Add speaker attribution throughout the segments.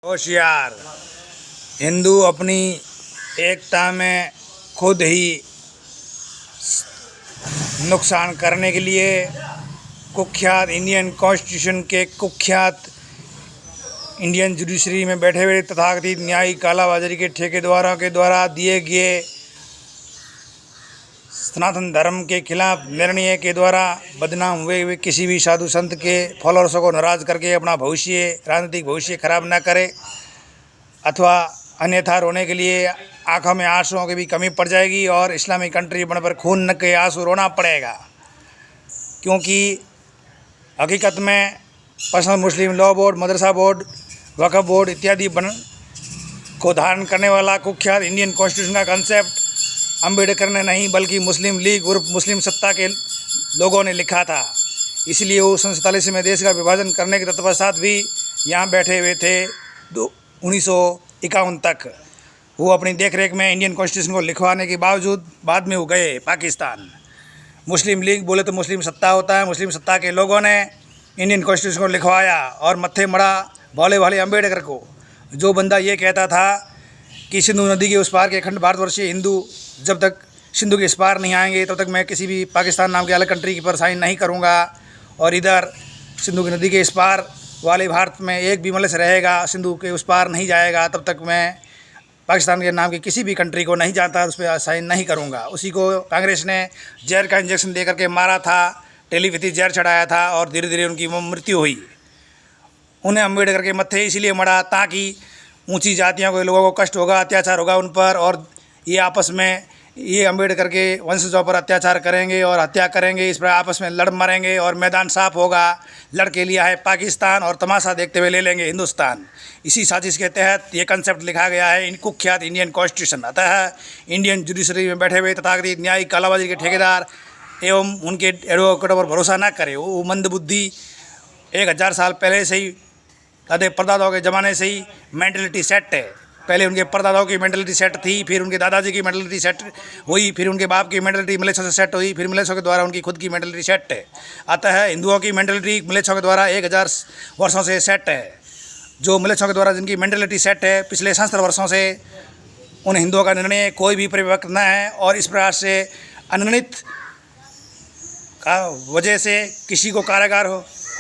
Speaker 1: होशियार हिंदू अपनी एकता में खुद ही नुकसान करने के लिए कुख्यात इंडियन कॉन्स्टिट्यूशन के कुख्यात इंडियन जुडिशरी में बैठे हुए तथाकथित न्यायिक कालाबाजारी के ठेकेदारों के द्वारा दिए गए सनातन धर्म के खिलाफ निर्णय के द्वारा बदनाम हुए किसी भी साधु संत के फॉलोअर्सों को नाराज़ करके अपना भविष्य राजनीतिक भविष्य खराब न करे अथवा अन्यथा रोने के लिए आंखों में आंसुओं की भी कमी पड़ जाएगी और इस्लामिक कंट्री बनने पर खून न के आंसू रोना पड़ेगा। क्योंकि हकीकत में पर्सनल मुस्लिम लॉ बोर्ड, मदरसा बोर्ड, वक्फ बोर्ड इत्यादि को धारण करने वाला कुख्यात इंडियन कॉन्स्टिट्यूशन का कंसेप्ट अम्बेडकर ने नहीं बल्कि मुस्लिम लीग और मुस्लिम सत्ता के लोगों ने लिखा था। इसलिए वो 1947 में देश का विभाजन करने के तत्पश्चात भी यहाँ बैठे हुए थे 1951 तक। वो अपनी देखरेख में इंडियन कॉन्स्टिट्यूशन को लिखवाने के बावजूद बाद में वो गए पाकिस्तान। मुस्लिम लीग बोले तो मुस्लिम सत्ता होता है, मुस्लिम सत्ता के लोगों ने इंडियन कॉन्स्टिट्यूशन को लिखवाया और मत्थे मड़ा भोले भाले अम्बेडकर को। जो बंदा ये कहता था कि सिंधु नदी के उस पार के अखंड भारतवर्षीय हिंदू जब तक सिंधु के इस पार नहीं आएंगे तब तक मैं किसी भी पाकिस्तान नाम के अलग कंट्री की पर साइन नहीं करूँगा, और इधर सिंधु की नदी के इस पार वाले भारत में एक भी मलय रहेगा, सिंधु के उस पार नहीं जाएगा, तब तक मैं पाकिस्तान के नाम की किसी भी कंट्री को नहीं जानता, उस पर साइन नहीं करूँगा। उसी को कांग्रेस ने जहर का इंजेक्शन दे करके मारा था, टेलीपैथी जहर चढ़ाया था और धीरे धीरे उनकी मृत्यु हुई। उन्हें अम्बेडकर के मत्थे इसलिए मरा ताकि ऊंची जातियों के लोगों को कष्ट होगा, अत्याचार होगा उन पर, और ये आपस में ये अम्बेडकर के वंशजों पर अत्याचार करेंगे और हत्या करेंगे, इस पर आपस में लड़ मरेंगे और मैदान साफ होगा। लड़के लिया है पाकिस्तान और तमाशा देखते हुए ले लेंगे हिंदुस्तान। इसी साजिश के तहत ये कंसेप्ट लिखा गया है इन कुख्यात इंडियन कॉन्स्टिट्यूशन। अतः इंडियन जुडिशरी में बैठे हुए तथाकथित न्यायिक कालाबाजारी के ठेकेदार एवं उनके एडवोकेटों पर भरोसा न करे। वो मंदबुद्धि 1000 साल पहले से ही दादे परदादाओं के ज़माने से ही मेंटलिटी सेट है। पहले उनके परदादाओं की मेंटलिटी सेट थी, फिर उनके दादाजी की मेंटलिटी सेट हुई, फिर उनके बाप की मेंटलिटी मलेच्छों से सेट हुई, फिर मलेच्छों के द्वारा उनकी खुद की मेंटलिटी सेट है। अतः हिंदुओं की मेंटलिटी मलेच्छों के द्वारा 1000 वर्षों से सेट है। जो मलेच्छों के द्वारा जिनकी मेंटलिटी सेट है पिछले 67 वर्षों से, उन हिंदुओं का निर्णय कोई भी परिपक्व न है, और इस प्रकार से अनगणित का वजह से किसी को कारागार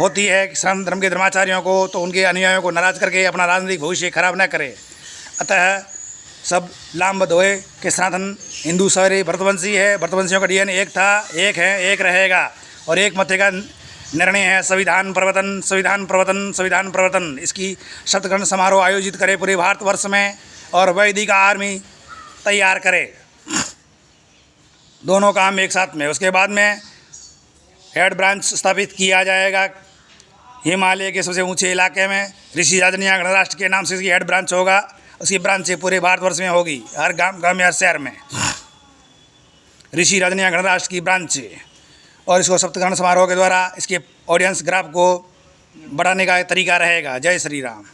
Speaker 1: होती है सनातन धर्म के धर्माचार्यों को, तो उनके अनुयायियों को नाराज़ करके अपना राजनीतिक भविष्य खराब न करे। अतः सब लामबद्ध हुए कि सनातन हिंदू सारे भरतवंशी है, भरतवंशियों का डीएनए एक था, एक है, एक रहेगा, और एक मते का निर्णय है संविधान प्रवर्तन, संविधान प्रवर्तन, संविधान प्रवर्तन। इसकी शतग्रहण समारोह आयोजित करे पूरे भारतवर्ष में और वैदिक आर्मी तैयार करे, दोनों काम एक साथ में। उसके बाद में हेड ब्रांच स्थापित किया जाएगा हिमालय के सबसे ऊंचे इलाके में। ऋषि राजनिया गणराष्ट्र के नाम से इसकी हेड ब्रांच होगा। उसकी ब्रांच से पूरे भारतवर्ष में होगी, हर गांव में, हर शहर में ऋषि राजनिया गणराष्ट्र की ब्रांच है। और इसको सप्तग्रहण समारोह के द्वारा इसके ऑडियंस ग्राफ को बढ़ाने का तरीका रहेगा। जय श्री राम।